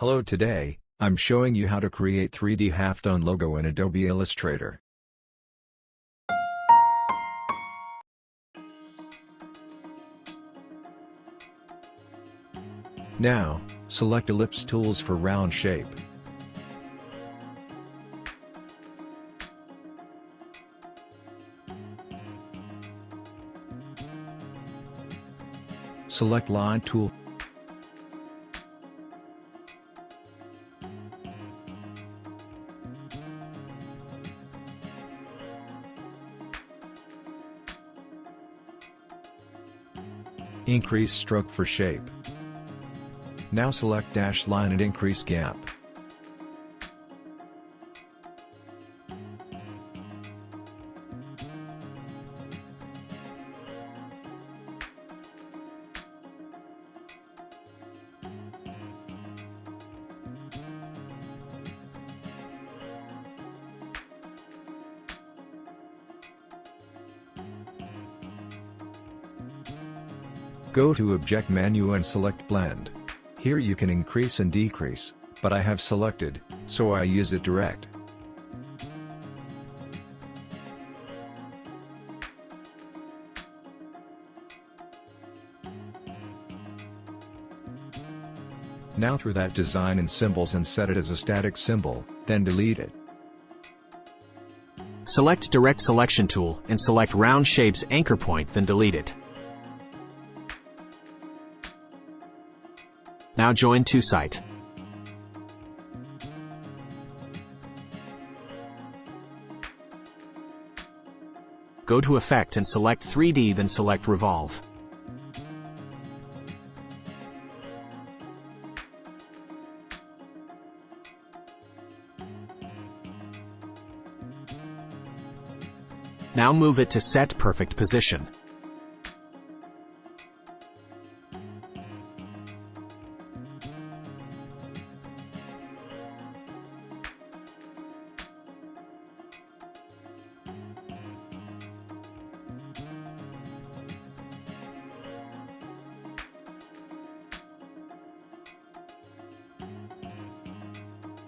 Hello, today, I'm showing you how to create 3D halftone logo in Adobe Illustrator. Now, select Ellipse Tools for round shape. Select Line Tool. Increase stroke for shape. Now select Dash Line and increase gap. Go to Object menu and select Blend. Here you can increase and decrease, but I have selected, so I use it direct. Now through that design in symbols and set it as a static symbol, then delete it. Select Direct Selection tool and select Round Shape's anchor point, then delete it. Now join to site. Go to Effect and select 3D, then select Revolve. Now move it to Set Perfect Position.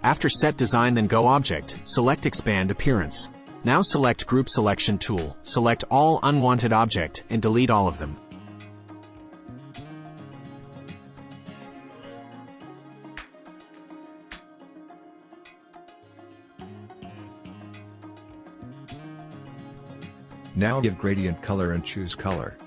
After Set Design, then go Object, select Expand Appearance. Now select Group Selection tool, select all unwanted object, and delete all of them. Now give gradient color and choose color.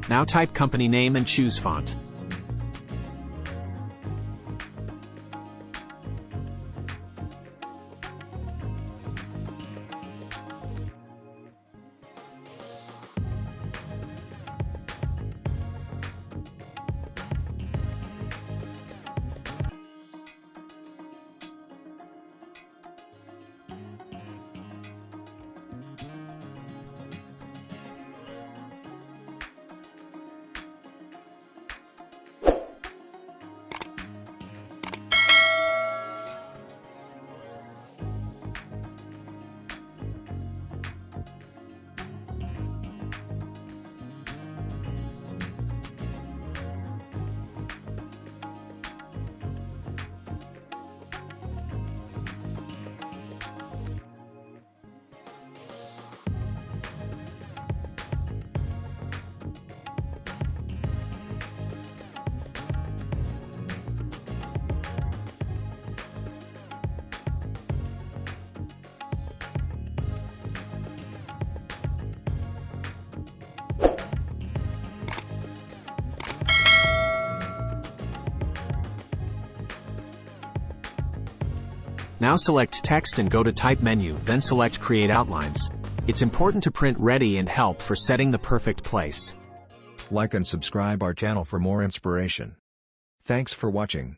Now type company name and choose font. Now select Text and go to Type menu, then select Create Outlines. It's important to print Ready and Help for setting the perfect place. Like and subscribe our channel for more inspiration. Thanks for watching.